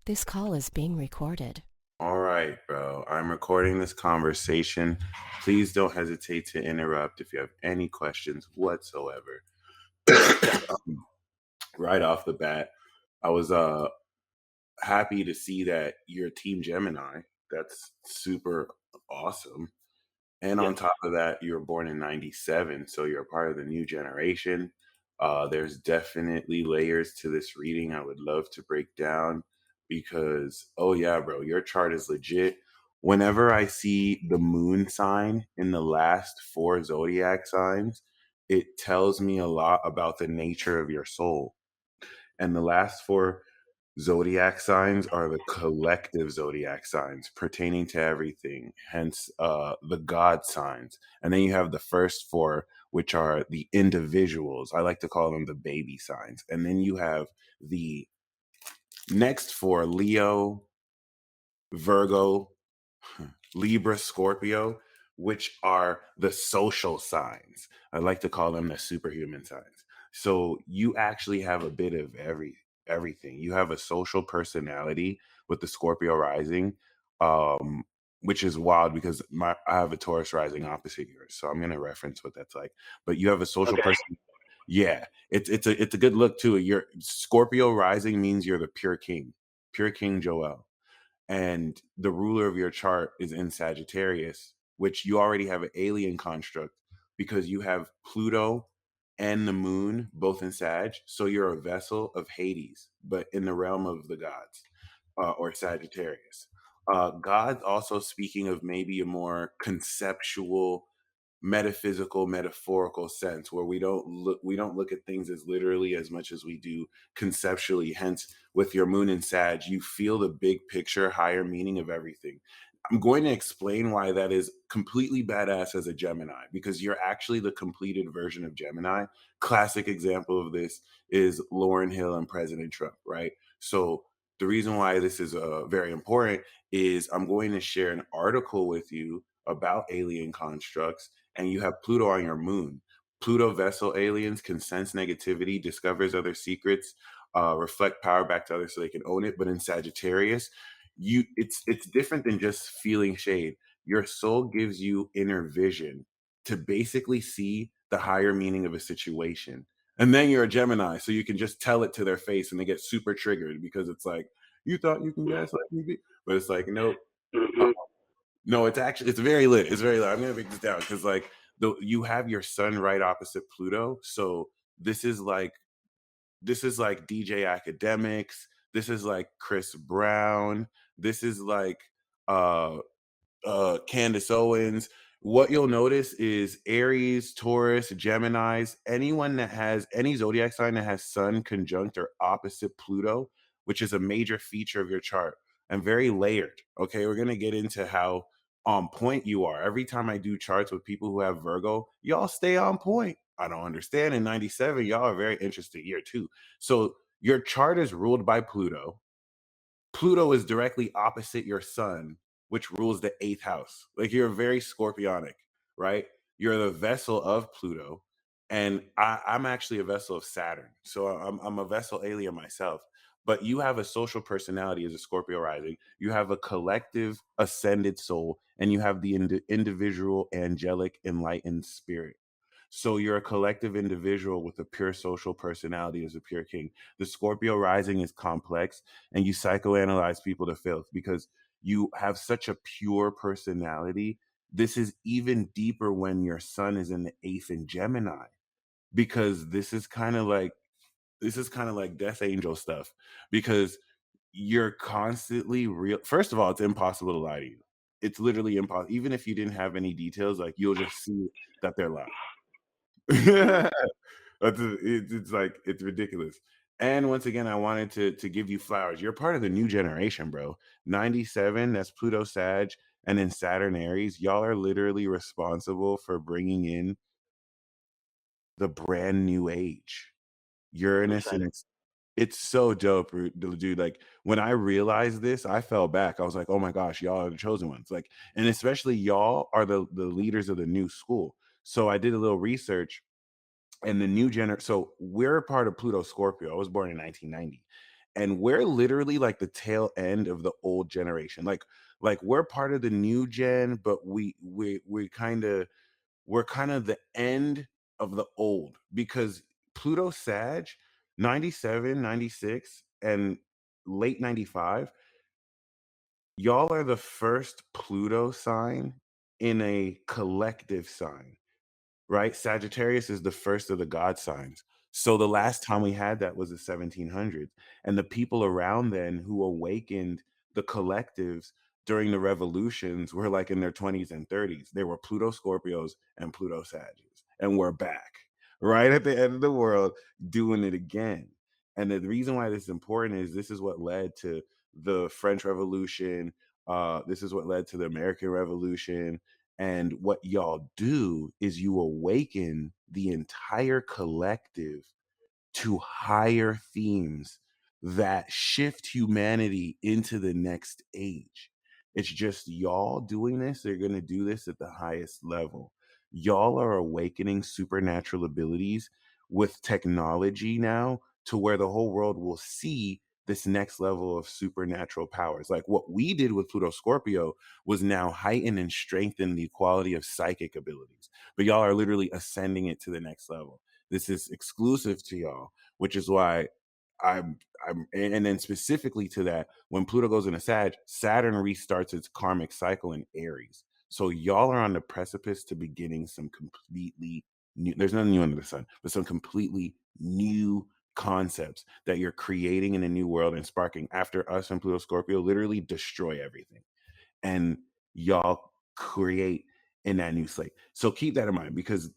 This call is being recorded. All right, bro. I'm recording this conversation. Please don't hesitate to interrupt if you have any questions whatsoever. Right off the bat, I was happy to see that you're Team Gemini. That's super awesome. And Yeah. on top of that, you were born in 97, so you're a part of the new generation. There's definitely layers to this reading I would love to break down because, oh, yeah, bro, your chart is legit. Whenever I see the moon sign in the last four zodiac signs, it tells me a lot about the nature of your soul. And the last four zodiac signs are the collective zodiac signs pertaining to everything, hence the God signs. And then you have the first four, which are the individuals. I like to call them the baby signs. And then you have the next four: Leo, Virgo, Libra, Scorpio, which are the social signs. I like to call them the superhuman signs. So you actually have a bit of everything. You have a social personality with the Scorpio rising, um, which is wild because I have a Taurus rising opposite yours. So I'm gonna reference what that's like. But you have a social Okay. person. Yeah, it's a good look too. Your Scorpio rising means you're the pure king Joel, and the ruler of your chart is in Sagittarius, which you already have an alien construct because you have Pluto and the moon both in Sag. So you're a vessel of Hades, but in the realm of the gods, or Sagittarius. Gods also speaking of maybe a more conceptual, metaphysical, metaphorical sense where we don't look at things as literally as much as we do conceptually. Hence, with your moon and Sag, you feel the big picture, higher meaning of everything. I'm going to explain why that is completely badass as a Gemini, because you're actually the completed version of Gemini. Classic example of this is Lauryn Hill and President Trump, right? So the reason why this is very important is I'm going to share an article with you about alien constructs, and you have Pluto on your moon. Pluto vessel aliens can sense negativity, discovers other secrets, reflect power back to others so they can own it. But in Sagittarius, it's different than just feeling shade. Your soul gives you inner vision to basically see the higher meaning of a situation. And then you're a Gemini, so you can just tell it to their face and they get super triggered because it's like, you thought you can gaslight me? But it's like, nope. Mm-hmm. No, it's very lit. It's very lit. I'm gonna break this down because like you have your sun right opposite Pluto. So this is like DJ Academics. This is like Chris Brown. This is like uh Candace Owens. What you'll notice is Aries, Taurus, Geminis, anyone that has any zodiac sign that has Sun conjunct or opposite Pluto, which is a major feature of your chart and very layered. Okay, we're gonna get into how on point you are. Every time I do charts with people who have Virgo, y'all stay on point. I don't understand. In 97, y'all are very interesting year too. So your chart is ruled by Pluto. Pluto is directly opposite your sun, which rules the eighth house. Like you're very scorpionic, right? You're the vessel of Pluto. And I'm actually a vessel of Saturn. So I'm a vessel alien myself. But you have a social personality as a Scorpio rising. You have a collective ascended soul, and you have the individual angelic enlightened spirit. So you're a collective individual with a pure social personality as a pure king. The Scorpio rising is complex, and you psychoanalyze people to filth because you have such a pure personality. This is even deeper when your sun is in the eighth in Gemini, because this is kind of like Death Angel stuff, because you're constantly real. First of all, it's impossible to lie to you. It's literally impossible. Even if you didn't have any details, like you'll just see that they're lying. It's like it's ridiculous. And once again, I wanted to give you flowers. You're part of the new generation, bro. 97, that's Pluto Sag, and then Saturn Aries. Y'all are literally responsible for bringing in the brand new age. I'm Uranus and excited. it's so dope, dude. Like when I realized this, I fell back. I was like, "Oh my gosh, y'all are the chosen ones!" Like, and especially y'all are the leaders of the new school. So I did a little research, and the new gener. So we're a part of Pluto Scorpio. I was born in 1990, and we're literally like the tail end of the old generation. Like we're part of the new gen, but we're kind of the end of the old because Pluto Sag 97, 96, and late 95, y'all are the first Pluto sign in a collective sign, right? Sagittarius is the first of the god signs. So the Mhm. last time we had that was the 1700s. And the people around then who awakened the collectives during the revolutions were like in their 20s and 30s. They were Pluto Scorpios and Pluto Sagittarius. And we're back right at the end of the world doing it again. And the reason why this is important is this is what led to the French Revolution. This is what led to the American Revolution, and what y'all do is you awaken the entire collective to higher themes that shift humanity into the next age. It's just y'all doing this. They're going to do this at the highest level. Y'all are awakening supernatural abilities with technology now to where the whole world will see this next level of supernatural powers. Like what we did with Pluto Scorpio was now heighten and strengthen the quality of psychic abilities. But y'all are literally ascending it to the next level. This is exclusive to y'all, which is why and then specifically to that, when Pluto goes into Sag, Saturn restarts its karmic cycle in Aries. So y'all are on the precipice to beginning some completely new, there's nothing new under the sun, but some completely new concepts that you're creating in a new world and sparking after us and Pluto Scorpio literally destroy everything. And y'all create in that new slate. So keep that in mind because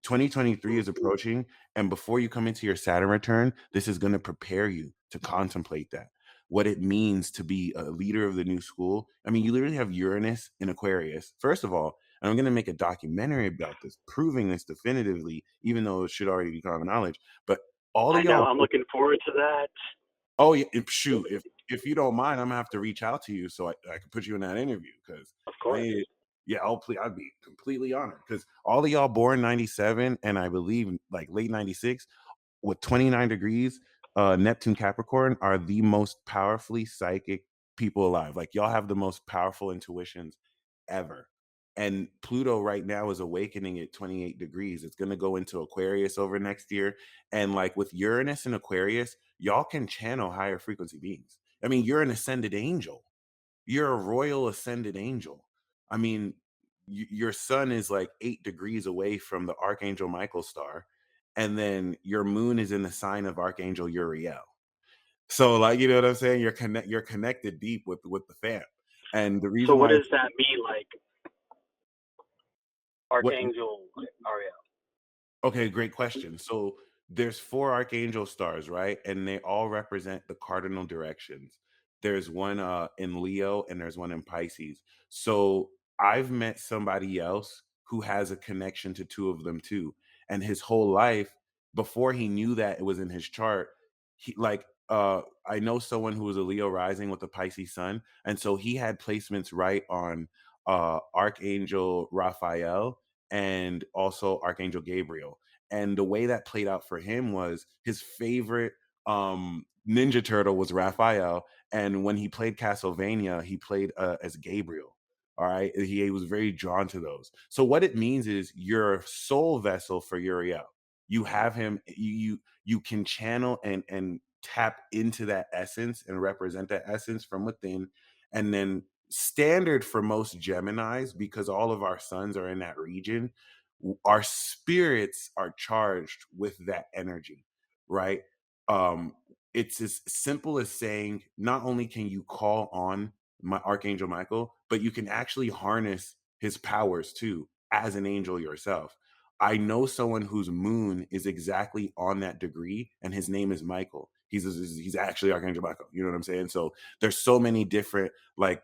2023 is approaching, and before you come into your Saturn return, this is going to prepare you to contemplate that. What it means to be a leader of the new school. I mean, you literally have Uranus in Aquarius, first of all, and I'm going to make a documentary about this, proving this definitively, even though it should already be common knowledge. But all of I know. y'all, I'm looking forward to that. oh, yeah, shoot, if you don't mind, I'm gonna have to reach out to you so I can put you in that interview because Of I course. need, yeah, I'd be completely honored because all of y'all born 97 and I believe like late 96 with 29 degrees, Neptune Capricorn are the most powerfully psychic people alive. Like y'all have the most powerful intuitions ever. And Pluto right now is awakening at 28 degrees. It's going to go into Aquarius over next year. And like with Uranus and Aquarius, y'all can channel higher frequency beings. I mean, you're an ascended angel. You're a royal ascended angel. I mean, your sun is like 8 degrees away from the Archangel Michael star. And then your moon is in the sign of Archangel Uriel. So, like, you know what I'm saying? You're connected deep with the fam. And the So reason what why does that mean, like what Archangel Ariel? Okay, great question. So there's four archangel stars, right? And they all represent the cardinal directions. There's one in Leo and there's one in Pisces. So I've met somebody else who has a connection to two of them too. And his whole life, before he knew that it was in his chart, he like I know someone who was a Leo rising with a Pisces sun. And so he had placements right on Archangel Raphael and also Archangel Gabriel. And the way that played out for him was his favorite Ninja Turtle was Raphael, and when he played Castlevania, he played as Gabriel. All right, he was very drawn to those. So what it means is you're a soul vessel for Uriel. You have him. You can channel and tap into that essence and represent that essence from within, and then standard for most Geminis, because all of our suns are in that region, our spirits are charged with that energy, right? um it's as simple as saying not only can you call on my Archangel Michael, but you can actually harness his powers too as an angel yourself. I know someone whose moon is exactly on that degree, and his name is Michael. He's actually Archangel Michael. You know what I'm saying? So there's so many different like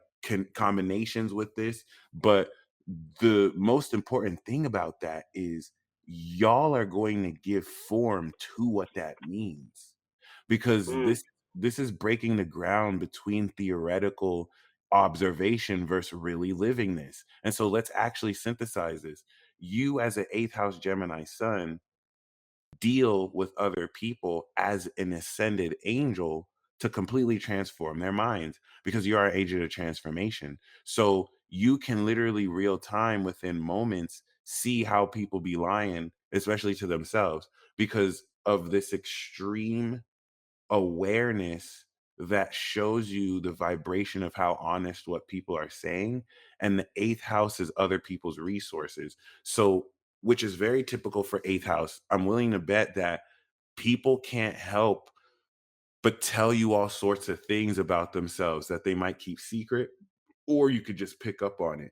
combinations with this, but the most important thing about that is y'all are going to give form to what that means, because Mm. this is breaking the ground between theoretical observation versus really living this. And so let's actually synthesize this. You as an eighth house Gemini sun deal with other people as an ascended angel to completely transform their minds, because you are an agent of transformation. So you can literally real time within moments see how people be lying, especially to themselves, because of this extreme awareness that shows you the vibration of how honest what people are saying. And the eighth house is other people's resources. So, which is very typical for eighth house. I'm willing to bet that people can't help but tell you all sorts of things about themselves that they might keep secret, or you could just pick up on it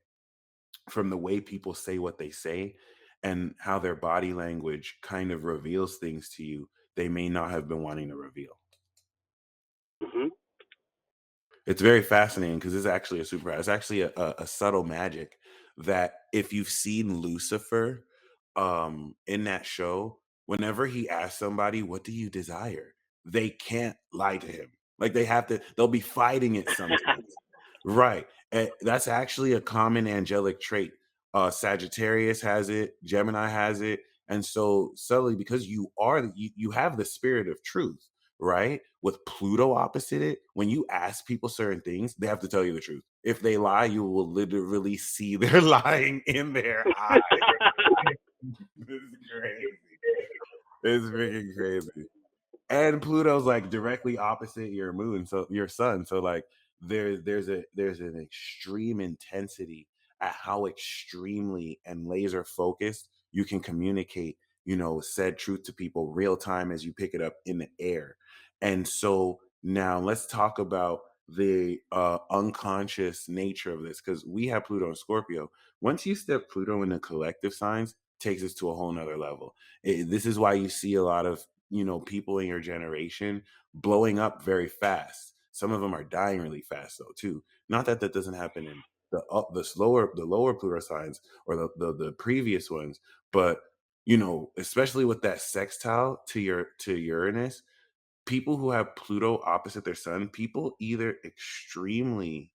from the way people say what they say and how their body language kind of reveals things to you they may not have been wanting to reveal. Mm-hmm. It's very fascinating because it's actually a superpower. It's actually a subtle magic that if you've seen Lucifer in that show, whenever he asks somebody, "What do you desire?" they can't lie to him. Like they have to, they'll be fighting it sometimes. Right. And that's actually a common angelic trait. Sagittarius has it, Gemini has it. And so subtly, because you have the spirit of truth, right? With Pluto opposite it, when you ask people certain things, they have to tell you the truth. If they lie, you will literally see they're lying in their eyes. It's crazy. It's freaking crazy. And Pluto's like directly opposite your moon, so your sun. So like there's an extreme intensity at how extremely and laser focused you can communicate, said truth to people real time as you pick it up in the air. And so now let's talk about the unconscious nature of this, because we have Pluto and Scorpio. Once you step Pluto into collective signs, takes us to a whole nother level. This is why you see a lot of people in your generation blowing up very fast. Some of them are dying really fast though too. Not that that doesn't happen in the lower Pluto signs or the previous ones, but especially with that sextile to Uranus, people who have Pluto opposite their sun, people either extremely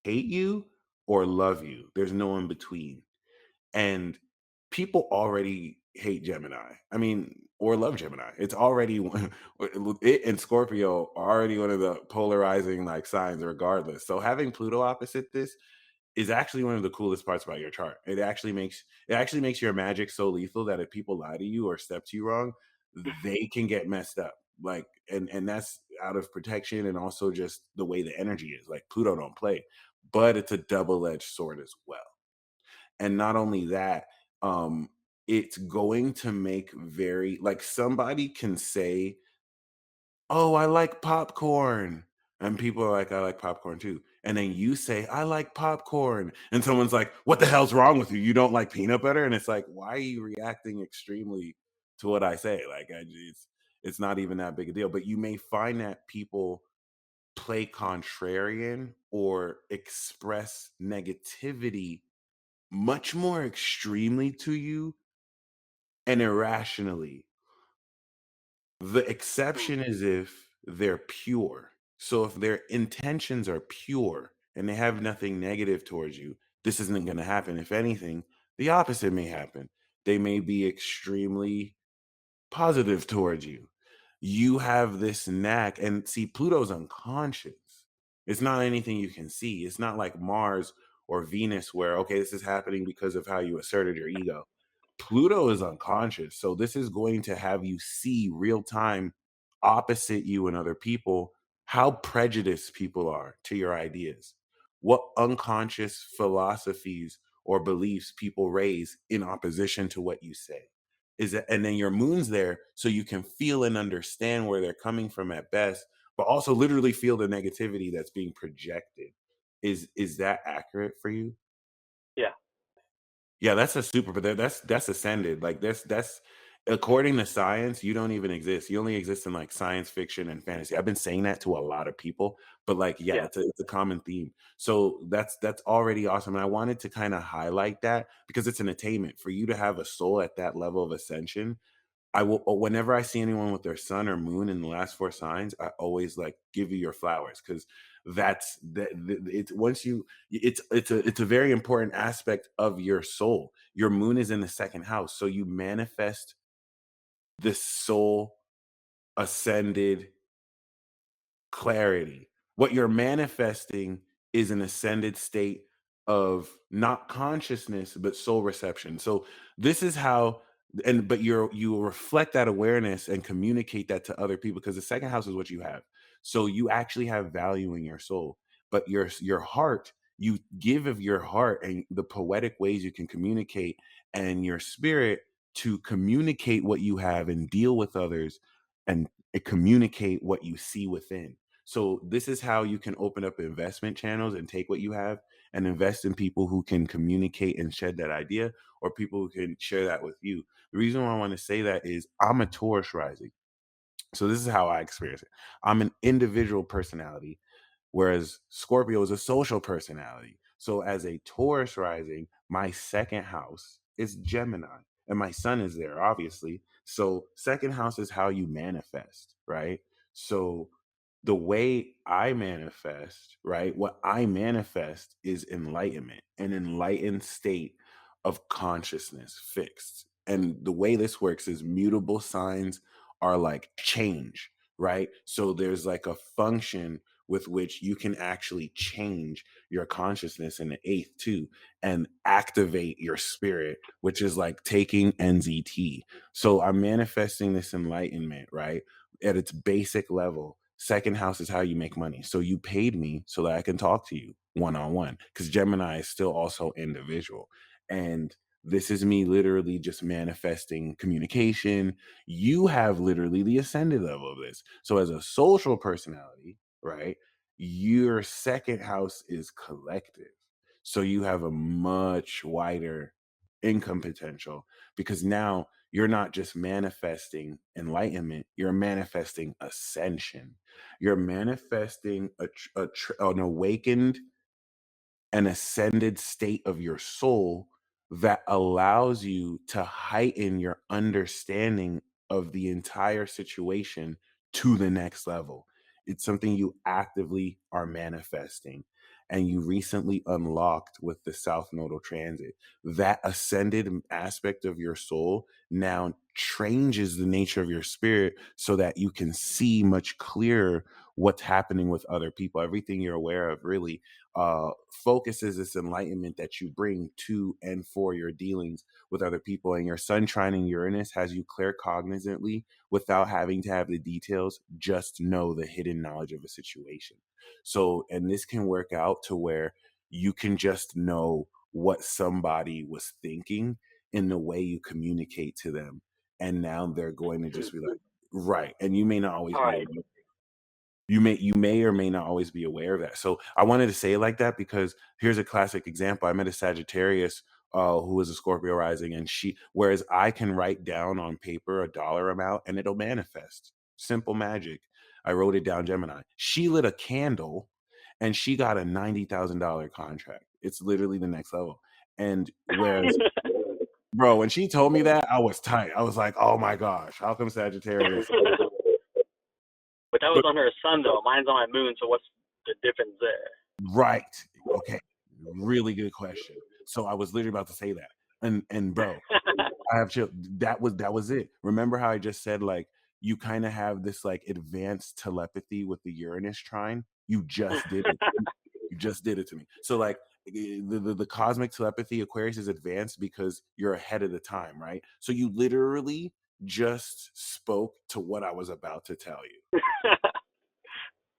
hate you or love you. There's no in between. And people already hate Gemini. I mean, or love Gemini. It's already it and Scorpio are already one of the polarizing like signs regardless. So having Pluto opposite this is actually one of the coolest parts about your chart. It actually makes your magic so lethal that if people lie to you or step to you wrong, they can get messed up. Like and that's out of protection and also just the way the energy is. Like Pluto don't play, but it's a double-edged sword as well. And not only that, um, it's going to make very like somebody can say, "Oh, I like popcorn." And people are like, "I like popcorn too." And then you say, "I like popcorn." And someone's like, "What the hell's wrong with you? You don't like peanut butter?" And it's like, "Why are you reacting extremely to what I say?" Like it's not even that big a deal. But you may find that people play contrarian or express negativity much more extremely to you and irrationally. The exception is if they're pure. So if their intentions are pure and they have nothing negative towards you, this isn't going to happen. If anything, the opposite may happen. They may be extremely positive towards you. You have this knack, and see, Pluto's unconscious. It's not anything you can see. It's not like Mars or Venus, where, okay, this is happening because of how you asserted your ego. Pluto is unconscious. So this is going to have you see real time opposite you and other people how prejudiced people are to your ideas, what unconscious philosophies or beliefs people raise in opposition to what you say. Is that, and then your moon's there so you can feel and understand where they're coming from at best, but also literally feel the negativity that's being projected. Is that accurate for you? Yeah. Yeah, that's a super, but that's ascended. Like that's according to science, you don't even exist. You only exist in like science fiction and fantasy. I've been saying that to a lot of people, but like, yeah, Yeah. it's a common theme. So that's already awesome. And I wanted to kind of highlight that because it's an attainment for you to have a soul at that level of ascension. I will whenever I see anyone with their sun or moon in the last 4 signs, I always, like, give you your flowers because that's it's once you it's a very important aspect of your soul. Your moon is in the 2nd house, so you manifest this soul ascended clarity. What you're manifesting is an ascended state of not consciousness, but soul reception. So this is how but you reflect that awareness and communicate that to other people because the 2nd house is what you have. So you actually have value in your soul, but your heart, you give of your heart and the poetic ways you can communicate and your spirit to communicate what you have and deal with others and communicate what you see within. So this is how you can open up investment channels and take what you have and invest in people who can communicate and shed that idea or people who can share that with you. The reason why I want to say that is I'm a Taurus rising. So this is how I experience it. I'm an individual personality, whereas Scorpio is a social personality. So as a Taurus rising, my 2nd house is Gemini, and my sun is there, obviously. So 2nd house is how you manifest, right? So the way I manifest, right? What I manifest is enlightenment, an enlightened state of consciousness fixed. And the way this works is mutable signs are like change, right? So there's like a function with which you can actually change your consciousness in the 8th too and activate your spirit, which is like taking NZT. So I'm manifesting this enlightenment, right? At its basic level. 2nd house is how you make money. So you paid me so that I can talk to you one on one because Gemini is still also individual. And this is me literally just manifesting communication. You have literally the ascended level of this. So as a social personality, right? Your 2nd house is collective. So you have a much wider income potential because now you're not just manifesting enlightenment, you're manifesting ascension. You're manifesting an awakened an ascended state of your soul that allows you to heighten your understanding of the entire situation to the next level. It's something you actively are manifesting and you recently unlocked with the South Nodal transit. That ascended aspect of your soul now changes the nature of your spirit so that you can see much clearer what's happening with other people. Everything you're aware of really focuses this enlightenment that you bring to and for your dealings with other people. And your sun trining Uranus has you claircognizantly without having to have the details, just know the hidden knowledge of a situation. So, and this can work out to where you can just know what somebody was thinking in the way you communicate to them. And now they're going to just be like, right. And you may not always All be right. aware you may or may not always be aware of that. So I wanted to say it like that because here's a classic example. I met a Sagittarius who was a Scorpio rising, and whereas I can write down on paper a dollar amount and it'll manifest. Simple magic. I wrote it down, Gemini. She lit a candle and she got a $90,000 contract. It's literally the next level. And whereas, bro, when she told me that, I was tight. I was like, oh my gosh, how come Sagittarius? But that was on her sun though. Mine's on my moon. So what's the difference there? Right. Okay. Really good question. So I was literally about to say that. And bro, I have chill. That was it. Remember how I just said like you kind of have this like advanced telepathy with the Uranus trine? You just did it. You just did it to me. So like the cosmic telepathy Aquarius is advanced because you're ahead of the time, right? So you literally just spoke to what I was about to tell you.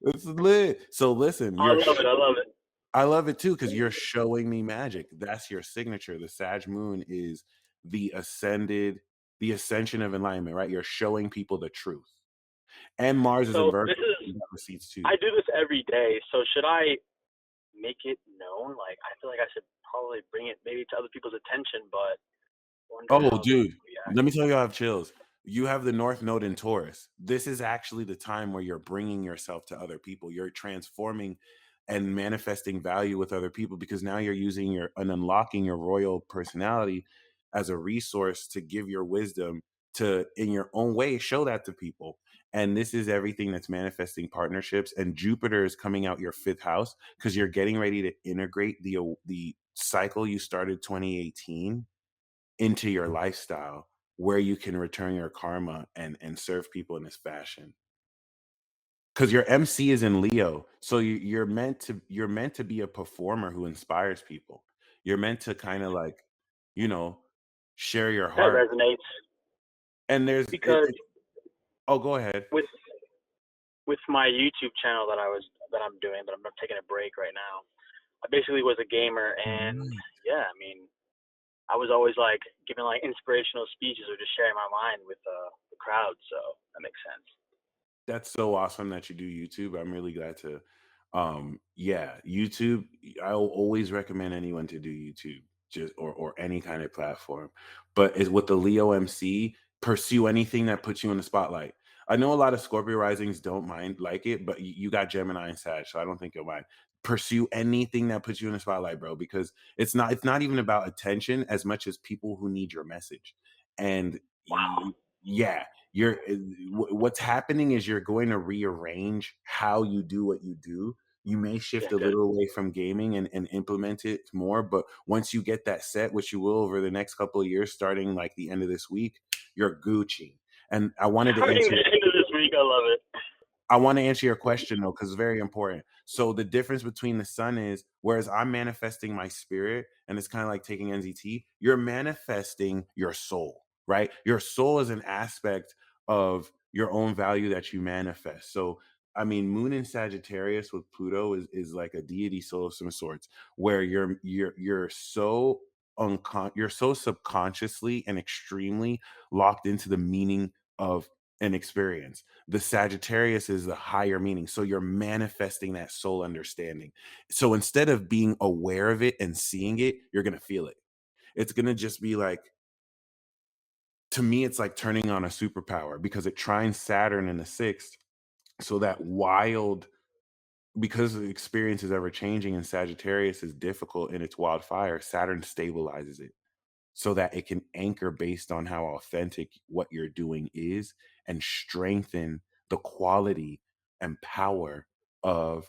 It's lit. So listen, I love it. I love it. I love it too because you're showing me magic. That's your signature. The Sag Moon is the ascension of enlightenment, right? You're showing people the truth. And Mars is in So Virgo. this is You got receipts too. I do this every day. So should I make it known. Like I feel like I should probably bring it maybe to other people's attention, but wonder Oh, how they dude, would react. let me tell you, I have chills. You have the North Node in Taurus. This is actually the time where you're bringing yourself to other people. You're transforming and manifesting value with other people because now you're using your and unlocking your royal personality as a resource to give your wisdom to, in your own way, show that to people. And this is everything that's manifesting partnerships. And Jupiter is coming out your fifth house because you're getting ready to integrate the cycle you started 2018 into your lifestyle where you can return your karma and serve people in this fashion because your MC is in Leo, so you're meant to be a performer who inspires people. You're meant to kind of like, you know, share your That heart. resonates And because oh, go ahead. with my YouTube channel that I'm doing, but I'm taking a break right now. I basically was a gamer, and Right. yeah, I mean, I was always like giving like inspirational speeches or just sharing my mind with the crowd. So that makes sense. That's so awesome that you do YouTube. I'm really glad to yeah, YouTube, I'll always recommend anyone to do YouTube just or any kind of platform. But is with the Leo MC, pursue anything that puts you in the spotlight. I know a lot of Scorpio risings don't mind like it, but you got Gemini and Sag, so I don't think you'll mind. Pursue anything that puts you in the spotlight, bro, because it's not even about attention as much as people who need your message. And Wow. yeah, what's happening is you're going to rearrange how you do what you do. You may Yeah. shift a Good. little away from gaming and implement it more, but once you get that set, which you will over the next couple of years, starting like the end of this week, you're Gucci. And Starting the end of this week, I love it. I want to answer your question though, because it's very important. So the difference between the sun is, whereas I'm manifesting my spirit, and it's kind of like taking NZT, you're manifesting your soul, right? Your soul is an aspect of your own value that you manifest. So I mean, Moon in Sagittarius with Pluto is like a deity soul of some sorts, where you're so you're so subconsciously and extremely locked into the meaning of an experience. The Sagittarius is the higher meaning. So you're manifesting that soul understanding. So instead of being aware of it and seeing it, you're going to feel it. It's going to just be like, to me, it's like turning on a superpower because it trines Saturn in the sixth. So that wild, because the experience is ever changing and Sagittarius is difficult in its wildfire, Saturn stabilizes it so that it can anchor based on how authentic what you're doing is and strengthen the quality and power of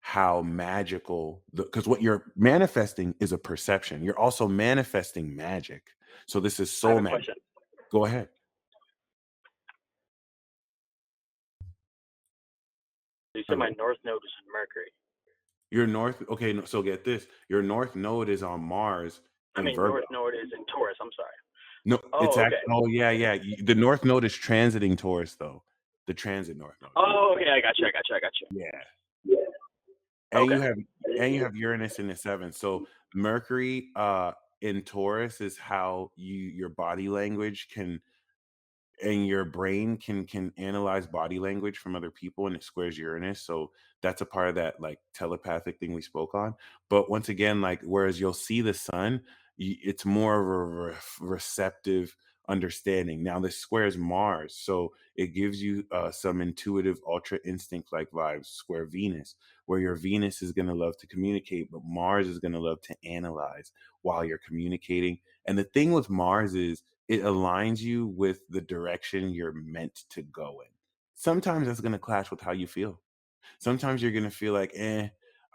how magical, because what you're manifesting is a perception. You're also manifesting magic. So this is I have soul a magic. question. Go ahead. You said my Hello. north node is in Mercury. Your north, okay, so get this. Your north node is on Mars I in mean, Virgo. north node is in Taurus. I'm sorry. No, it's Oh, actually, okay. oh yeah, yeah. The north node is transiting Taurus though. The transit north node. Oh, okay. I got you. I got you. I got you. Yeah. and Okay. you have and you have Uranus in the seventh. So Mercury in Taurus is how your body language can, and your brain can analyze body language from other people, and it squares Uranus. So that's a part of that like telepathic thing we spoke on. But once again, like whereas you'll see the sun, it's more of a receptive understanding. Now this squares Mars, so it gives you some intuitive ultra instinct like vibes. Square Venus, where your Venus is going to love to communicate, but Mars is going to love to analyze while you're communicating. And the thing with Mars is it aligns you with the direction you're meant to go in. Sometimes that's going to clash with how you feel. Sometimes you're going to feel like, I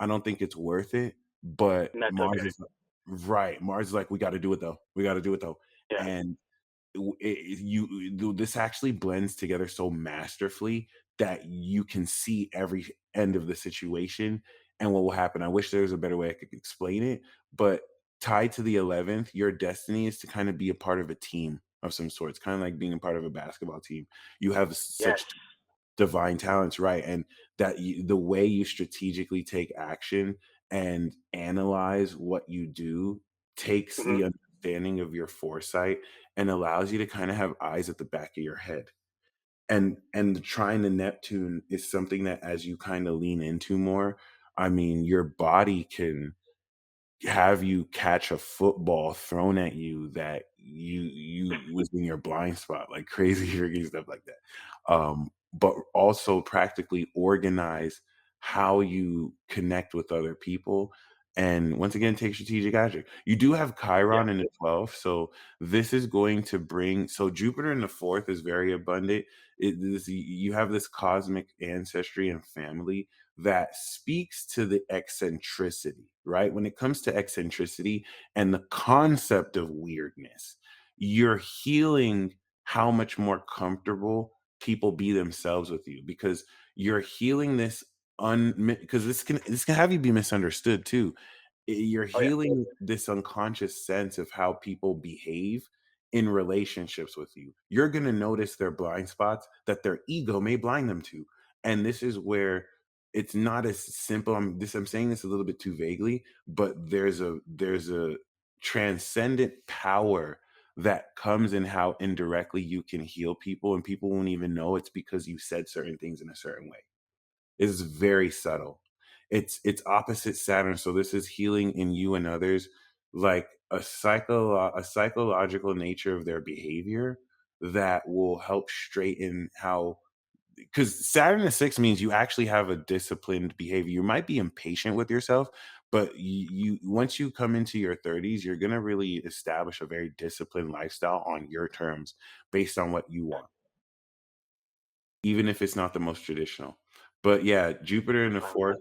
don't think it's worth it. But And that's Mars okay. is right. Mars is like, we got to do it though. We got to do it though. Yeah. And this actually blends together so masterfully that you can see every end of the situation and what will happen. I wish there was a better way I could explain it, but tied to the 11th, your destiny is to kind of be a part of a team of some sort. It's kind of like being a part of a basketball team. You have Yes. such divine talents, right? And that the way you strategically take action and analyze what you do takes Hmm. the understanding of your foresight and allows you to kind of have eyes at the back of your head. And the trine to Neptune is something that as you kind of lean into more, I mean, your body can have you catch a football thrown at you that you was in your blind spot, like crazy freaky stuff like that. But also practically organize how you connect with other people. And once again, take strategic action. You do have Yeah. Chiron in the 12th, so this is going to bring. So Jupiter in the fourth is very abundant. You have this cosmic ancestry and family that speaks to the eccentricity, right? When it comes to eccentricity and the concept of weirdness, you're healing how much more comfortable people be themselves with you, because you're healing this because this can have you be misunderstood too. You're Oh yeah. healing this unconscious sense of how people behave in relationships with you. You're going to notice their blind spots that their ego may blind them to. And this is where it's not as simple. I'm saying this a little bit too vaguely, but there's a transcendent power that comes in how indirectly you can heal people, and people won't even know it's because you said certain things in a certain way. It's very subtle. It's opposite Saturn, so this is healing in you and others, like a psychological nature of their behavior that will help straighten how, because Saturn in 6 means you actually have a disciplined behavior. You might be impatient with yourself, but you once you come into your 30s, you're gonna really establish a very disciplined lifestyle on your terms based on what you want, even if it's not the most traditional. But yeah, Jupiter in the fourth,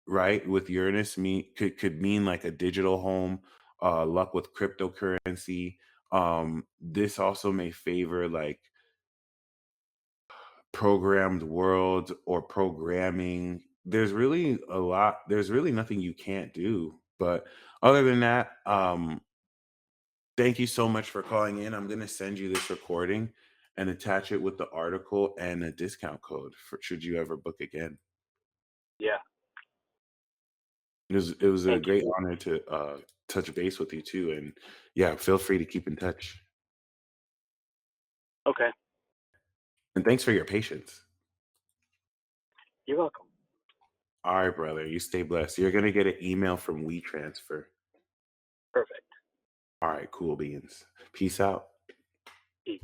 right, with Uranus could mean like a digital home, luck with cryptocurrency. This also may favor like programmed world or programming. There's really nothing you can't do. But other than that, thank you so much for calling in. I'm gonna send you this recording and attach it with the article and a discount code for should you ever book again. Yeah. It was a Thank you. great honor to touch base with you too. And yeah, feel free to keep in touch. Okay. And thanks for your patience. You're welcome. All right, brother. You stay blessed. You're gonna get an email from WeTransfer. Perfect. All right, cool beans. Peace out. Peace.